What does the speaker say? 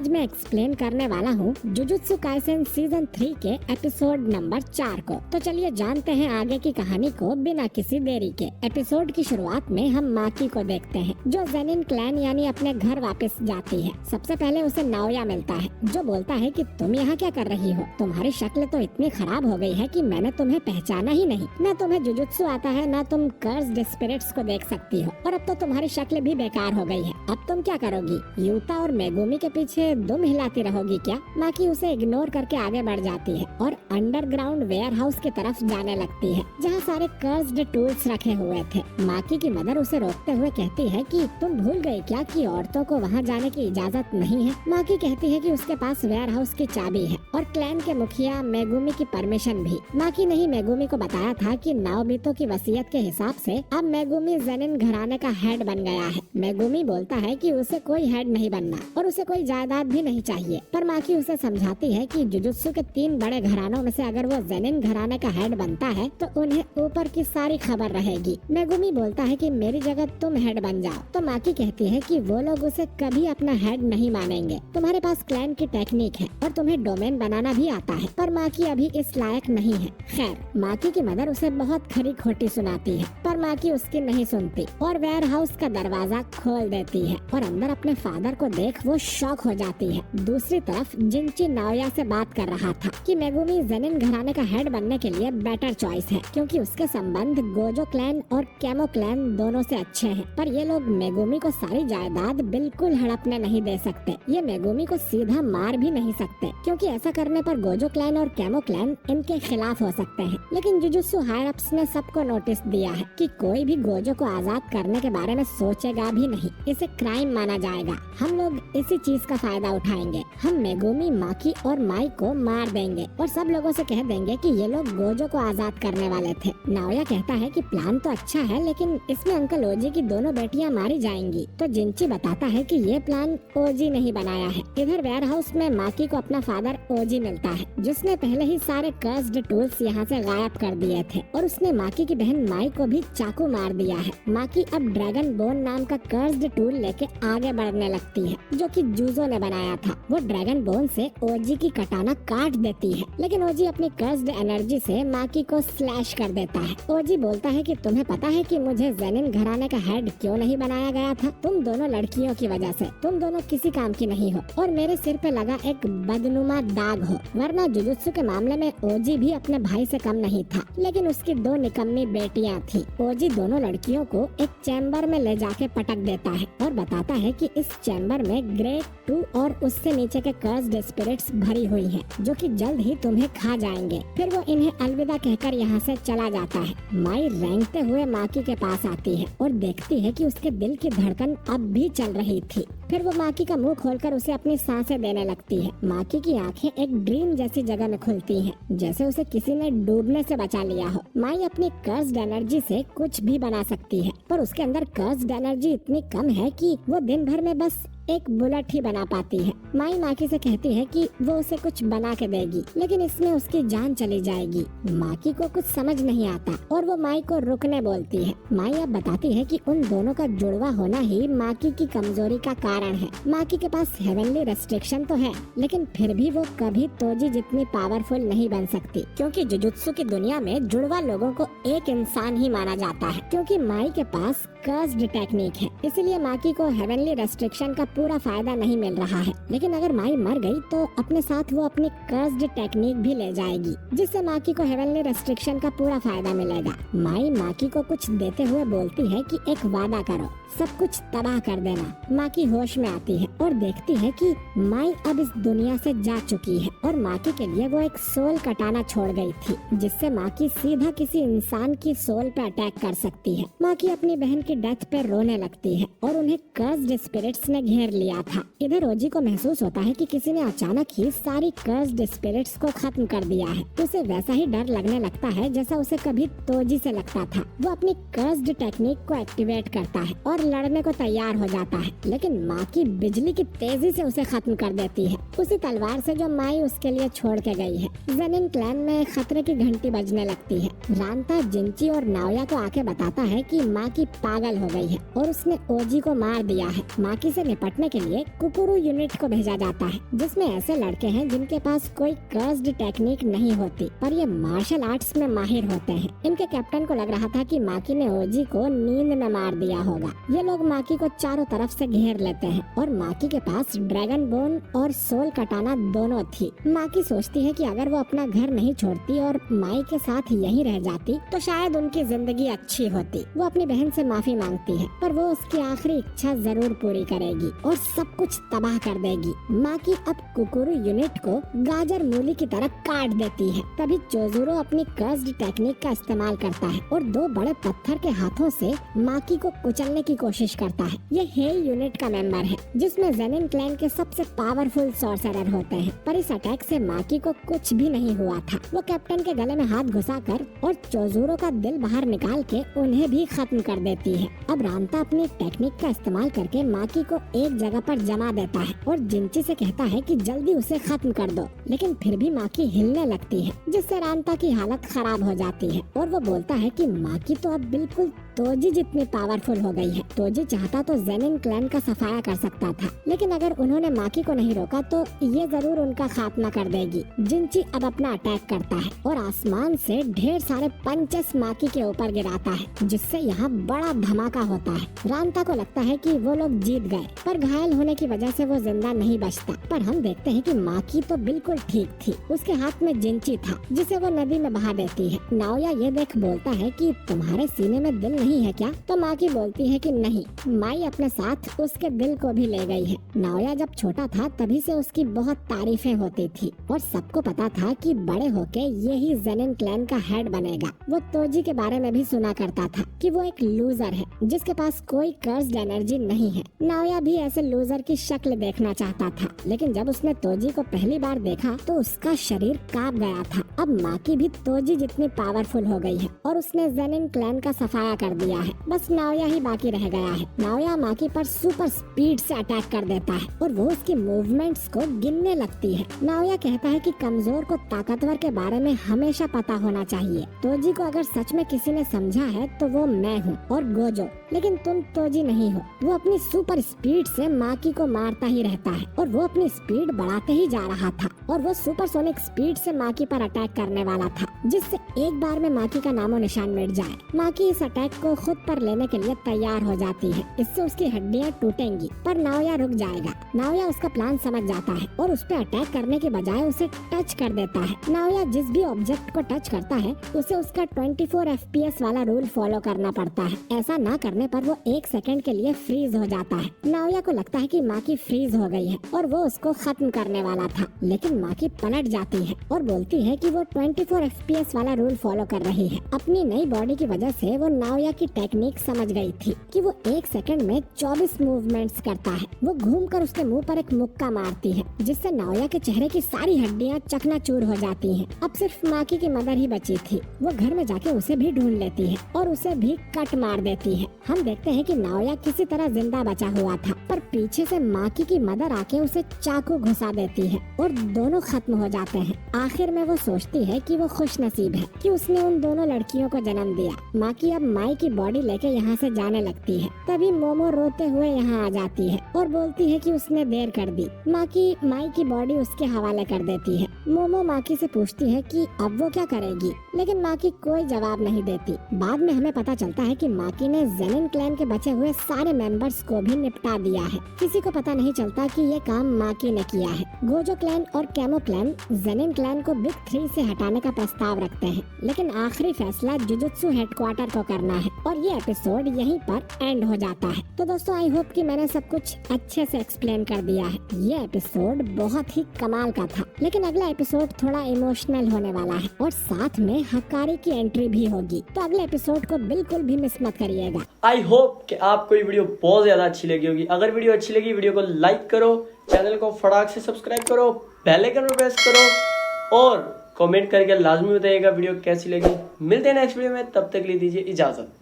आज मैं एक्सप्लेन करने वाला हूँ जुजुत्सु काइसेन सीजन 3 के एपिसोड नंबर 4 को। तो चलिए जानते हैं आगे की कहानी को बिना किसी देरी के। एपिसोड की शुरुआत में हम माकी को देखते हैं जो जेनिन क्लैन यानी अपने घर वापस जाती है। सबसे पहले उसे नाओया मिलता है जो बोलता है कि तुम यहाँ क्या कर रही हो, तुम्हारी शक्ल तो इतनी खराब हो गई है कि मैंने तुम्हें पहचाना ही नहीं। न तुम्हें जुजुत्सु आता है न तुम कर्स्ड स्पिरिट्स को देख सकती हो और अब तो तुम्हारी शक्ल भी बेकार हो गई है। अब तुम क्या करोगी? यूता और मेगुमी के पीछे दुम हिलाती रहोगी क्या? माकी उसे इग्नोर करके आगे बढ़ जाती है और अंडरग्राउंड वेयर हाउस की तरफ जाने लगती है जहाँ सारे कर्स्ड टूल्स रखे हुए थे। माकी की मदर उसे रोकते हुए कहती है कि तुम भूल गई क्या कि औरतों को वहाँ जाने की इजाजत नहीं है। माकी कहती है कि उसके पास वेयर हाउस की चाबी है और क्लैन के मुखिया मेगुमी की परमिशन भी। माकी ने ही मेगुमी को बताया था कि नाओबितो की वसीयत के हिसाब से अब मेगुमी जेनिन घराने का हेड बन गया है। मेगुमी बोलता है कि उसे कोई हेड नहीं बनना और उसे कोई जायदाद भी नहीं चाहिए, पर माकी उसे समझाती है कि जुजुत्सु के 3 बड़े घरानों में से अगर वो जेनिन घराने का हेड बनता है तो उन्हें ऊपर की सारी खबर रहेगी। मेगुमी बोलता है कि मेरी जगह तुम हेड बन जाओ, तो माकी कहती है कि वो लोग उसे कभी अपना हेड नहीं मानेंगे। तुम्हारे पास क्लैन की टेक्निक है और तुम्हें डोमेन बनाना भी आता है, पर माकी अभी इस लायक नहीं है। खैर, माकी की मदर उसे बहुत खरी खोटी सुनाती है, पर माकी उसकी नहीं सुनती और वेयर हाउस का दरवाजा खोल देती है और अंदर अपने फादर को देख वो शॉक हो जाती है। दूसरी तरफ जिंची नाओया से बात कर रहा था कि मेगुमी जेनिन घराने का हेड बनने के लिए बेटर चॉइस है क्योंकि उसके संबंध गोजो क्लैन और केमो क्लैन दोनों से अच्छे हैं, पर ये लोग मेगुमी को सारी जायदाद बिल्कुल हड़पने नहीं दे सकते। ये मेगुमी को सीधा मार भी नहीं सकते क्योंकि ऐसा करने पर गोजो क्लैन और केमो क्लैन इनके खिलाफ हो सकते हैं। लेकिन जुजुत्सु हायर अप्स ने सबको नोटिस दिया है कि कोई भी गोजो को आजाद करने के बारे में सोचेगा भी नहीं, इसे क्राइम माना जाएगा। हम लोग इसी चीज का फायदा उठाएंगे। हम मेगुमी, माकी और माई को मार देंगे और सब लोगों से कह देंगे कि ये लोग गोजो को आजाद करने वाले थे। नाओया कहता है कि प्लान तो अच्छा है लेकिन इसमें अंकल ओजी की दोनों बेटियां मारी जाएंगी। तो जिंची बताता है कि ये प्लान ओजी नहीं बनाया है। इधर वेयर हाउस में माकी को अपना फादर ओजी मिलता है जिसने पहले ही सारे कर्स्ड टूल्स यहाँ से गायब कर दिए थे और उसने माकी की बहन माई को भी चाकू मार दिया है। माकी अब ड्रैगन बोन नाम का कर्स्ड टूल लेके आगे बढ़ने लगती है जो कि जूजो ने बनाया था। वो ड्रैगन बोन से ओजी की कटाना काट देती है लेकिन ओजी अपनी कर्स्ड एनर्जी से माकी को स्लैश कर देता है। ओजी बोलता है कि तुम्हें पता है कि मुझे जेनिन घराने का हेड क्यों नहीं बनाया गया था? तुम दोनों लड़कियों की वजह से। तुम दोनों किसी काम की नहीं हो और मेरे सिर पे लगा एक बदनुमा दाग हो, वरना जुजुत्सु के मामले में ओजी भी अपने भाई से कम नहीं था, लेकिन उसकी 2 निकम्मी बेटियां थी। ओजी दोनों लड़कियों को एक चैम्बर में ले जाके पटक देता है और बताता है कि इस चैम्बर में ग्रेट 2 और उससे नीचे के कर्स्ड स्पिरिट्स भरी हुई हैं, जो कि जल्द ही तुम्हें खा जाएंगे। फिर वो इन्हें अलविदा कहकर यहाँ से चला जाता है। माई रेंगते हुए माकी के पास आती है और देखती है कि उसके दिल की धड़कन अब भी चल रही थी। फिर वो माकी का मुंह खोलकर उसे अपनी सांसें देने लगती है। माकी की आंखें एक ड्रीम जैसी जगह में खुलती हैं, जैसे उसे किसी ने डूबने से बचा लिया हो। माई अपनी कर्स्ड एनर्जी से कुछ भी बना सकती है, पर उसके अंदर कर्स्ड एनर्जी इतनी कम है कि वो दिन भर में बस एक बुलेट ही बना पाती है। माई माकी से कहती है कि वो उसे कुछ बना के देगी, लेकिन इसमें उसकी जान चली जाएगी। माकी को कुछ समझ नहीं आता और वो माई को रुकने बोलती है। माई अब बताती है कि उन दोनों का जुड़वा होना ही माकी की कमजोरी का कारण है। माकी के पास हेवनली रेस्ट्रिक्शन तो है, लेकिन फिर भी वो कभी तोजी जितनी पावरफुल नहीं बन सकती क्योंकि जुजुत्सु की दुनिया में जुड़वा लोगों को एक इंसान ही माना जाता है। क्योंकि माई के पास कर्स्ड टेक्निक है, इसलिए माकी को हेवनली रेस्ट्रिक्शन का पूरा फायदा नहीं मिल रहा है। लेकिन अगर माई मर गई तो अपने साथ वो अपनी कर्स्ड टेक्निक भी ले जाएगी, जिससे माकी को हेवनली रेस्ट्रिक्शन का पूरा फायदा मिलेगा। माई माकी को कुछ देते हुए बोलती है कि एक वादा करो, सब कुछ तबाह कर देना। माकी होश में आती है और देखती है कि माई अब इस दुनिया से जा चुकी है और माकी के लिए वो एक सोल कटाना छोड़ गई थी, जिससे माकी सीधा किसी इंसान की सोल पे अटैक कर सकती है। माकी अपनी बहन की डेथ पे रोने लगती है और उन्हें कर्स्ड स्पिरिट्स ने घेर लिया था। इधर ओजी को महसूस होता है कि किसी ने अचानक ही सारी कर्स्ड स्पिरिट्स को खत्म कर दिया है। उसे वैसा ही डर लगने लगता है जैसा उसे कभी तोजी से लगता था। वो अपनी कर्स्ड टेक्निक को एक्टिवेट करता है और लड़ने को तैयार हो जाता है, लेकिन माकी बिजली की तेजी से उसे खत्म कर देती है, उसी तलवार से जो माई उसके लिए छोड़ के गई है। जेनिन क्लैन में खतरे की घंटी बजने लगती है रांता जिंची और नाओया को आके बताता है कि माकी पागल हो गई है और उसने ओजी को मार दिया है। माकी से निपटने के लिए कुकुरु यूनिट को भेजा जाता है, जिसमें ऐसे लड़के हैं जिनके पास कोई कर्स्ड टेक्निक नहीं होती, पर ये मार्शल आर्ट्स में माहिर होते हैं। इनके कैप्टन को लग रहा था कि माकी ने ओजी को नींद में मार दिया होगा। ये लोग माकी को चारों तरफ से घेर लेते हैं और माकी के पास ड्रैगन बोन और सोल कटाना दोनों थी। माकी सोचती है कि अगर वो अपना घर नहीं छोड़ती और माई के साथ यहीं रह जाती तो शायद उनकी जिंदगी अच्छी होती। वो अपनी बहन से माफी मांगती है, पर वो उसकी आखिरी इच्छा जरूर पूरी करेगी और सब कुछ तबाह कर देगी। माकी अब कुकुरु यूनिट को गाजर मूली की तरह काट देती है। तभी चोजुरो अपनी कर्स्ड टेक्निक का इस्तेमाल करता है और दो बड़े पत्थर के हाथों से माकी को कुचलने की कोशिश करता है। ये हेई यूनिट का मेंबर है, जिसमें जेनिन क्लैन के सबसे पावरफुल सॉर्सरर होते हैं, पर इस अटैक से माकी को कुछ भी नहीं हुआ था। वो कैप्टन के गले में हाथ घुसाकर और चोजुरो का दिल बाहर निकाल के उन्हें भी खत्म कर देती है। अब रांता अपनी टेक्निक का इस्तेमाल करके माकी को एक जगह पर जमा देता है और जिंची से कहता है कि जल्दी उसे खत्म कर दो, लेकिन फिर भी माकी हिलने लगती है, जिससे रांता की हालत खराब हो जाती है और वो बोलता है कि माकी तो अब बिल्कुल तोजी जितनी पावरफुल हो गई है। तोजी चाहता तो जेनिन क्लैन का सफाया कर सकता था, लेकिन अगर उन्होंने माकी को नहीं रोका तो ये जरूर उनका खात्मा कर देगी। जिंची अब अपना अटैक करता है और आसमान से ढेर सारे पंचेस माकी के ऊपर गिराता है, जिससे यहाँ बड़ा धमाका होता है। रांता को लगता है कि वो लोग जीत गए, पर घायल होने की वजह से वो जिंदा नहीं बचता। पर हम देखते हैं कि माकी तो बिल्कुल ठीक थी। उसके हाथ में जिंची था, जिसे वो नदी में बहा देती है। नाओया ये देख बोलता है कि तुम्हारे सीने में दिल नहीं है क्या? तो माकी बोलती है कि नहीं, माई अपने साथ उसके दिल को भी ले गई है। नाओया जब छोटा था तभी से उसकी बहुत तारीफें होती थी और सबको पता था कि बड़े होके यही जेनिन क्लैन का हेड बनेगा। वो तोजी के बारे में भी सुना करता था कि वो एक लूजर है जिसके पास कोई कर्स्ड एनर्जी नहीं है। नाओया भी ऐसे लूजर की शक्ल देखना चाहता था, लेकिन जब उसने तोजी को पहली बार देखा तो उसका शरीर कांप गया था। अब माकी भी तोजी जितनी पावरफुल हो गई है और उसने जेनिन क्लैन का सफाया कर दिया है। बस नाओया ही बाकी रह गया है। नाओया माकी पर सुपर स्पीड से अटैक कर देता है और वो उसकी मूवमेंट्स को गिनने लगती है। नाओया कहता है कि कमजोर को ताकतवर के बारे में हमेशा पता होना चाहिए। तोजी को अगर सच में किसी ने समझा है तो वो मैं हूँ और गोजो, लेकिन तुम तोजी नहीं हो। वो अपनी सुपर स्पीड से माकी को मारता ही रहता है और वो अपनी स्पीड बढ़ाते ही जा रहा था और वो सुपरसोनिक स्पीड से माकी पर अटैक करने वाला था, जिससे एक बार में माकी का नामो निशान मिट जाए। माकी इस अटैक को खुद पर लेने के लिए तैयार हो जाती है। इससे उसकी हड्डियां टूटेंगी, पर नाओया रुक जाएगा। नाओया उसका प्लान समझ जाता है और उस पर अटैक करने के बजाय उसे टच कर देता है। नाओया जिस भी ऑब्जेक्ट को टच करता है उसे उसका 24 FPS वाला रूल फॉलो करना पड़ता है। ऐसा ना करने पर वो 1 सेकंड के लिए फ्रीज हो जाता है। नाओया को लगता है कि माकी फ्रीज हो गई है और वो उसको खत्म करने वाला था, लेकिन माकी पलट जाती है और बोलती है कि वो 24 FPS वाला रूल फॉलो कर रही है। अपनी नई बॉडी की वजह से वो नाओया की टेक्निक समझ गई थी कि वो 1 सेकंड में 24 मूवमेंट्स करता है। वो घूमकर उसके मुंह पर एक मुक्का मारती है, जिससे नाओया के चेहरे की सारी हड्डियां चकनाचूर हो जाती हैं। अब सिर्फ माकी की मदर ही बची थी। वो घर में जाके उसे भी ढूंढ लेती है और उसे भी कट मार देती है। हम देखते हैं कि नाओया किसी तरह जिंदा बचा हुआ था, पर पीछे से माकी की मदर आके उसे चाकू घुसा देती है और दोनों खत्म हो जाते हैं। आखिर में वो सोचती है कि वो खुश नसीब है कि उसने उन दोनों लड़कियों को जन्म दिया। माकी अब माई की बॉडी लेके यहाँ से जाने लगती है। तभी मोमो रोते हुए यहाँ आ जाती है और बोलती है कि उसने देर कर दी। माकी माई की बॉडी उसके हवाले कर देती है। मोमो माकी से पूछती है कि अब वो क्या करेगी, लेकिन माकी कोई जवाब नहीं देती। बाद में हमें पता चलता है कि माकी ने जेनिन क्लैन के बचे हुए सारे मेंबर्स को भी निपटा दिया है। किसी को पता नहीं चलता कि ये काम माकी ने किया है। गोजो क्लैन और कैमो क्लैन जेनिन क्लैन को बिग 3 से हटाने का प्रस्ताव रखते हैं, लेकिन आखिरी फैसला जुजुत्सु हेडक्वार्टर को करना है और ये एपिसोड यहीं पर एंड हो जाता है। तो दोस्तों आई होप कि मैंने सब कुछ अच्छे से एक्सप्लेन कर दिया है। ये एपिसोड बहुत ही कमाल का था, लेकिन अगला एपिसोड थोड़ा इमोशनल होने वाला है और साथ में हकारी की एंट्री भी होगी, तो अगले एपिसोड को बिल्कुल भी मिस मत करिएगा। आई होप कि आपको ये वीडियो बहुत ज्यादा अच्छी लगी होगी। अगर वीडियो अच्छी लगी वीडियो को लाइक करो, चैनल को फटाक से सब्सक्राइब करो, बेल आइकन पर प्रेस करो और कमेंट करके लाजमी बताइएगा वीडियो कैसी लगी। मिलते हैं नेक्स्ट वीडियो में, तब तक ले दीजिए इजाजत।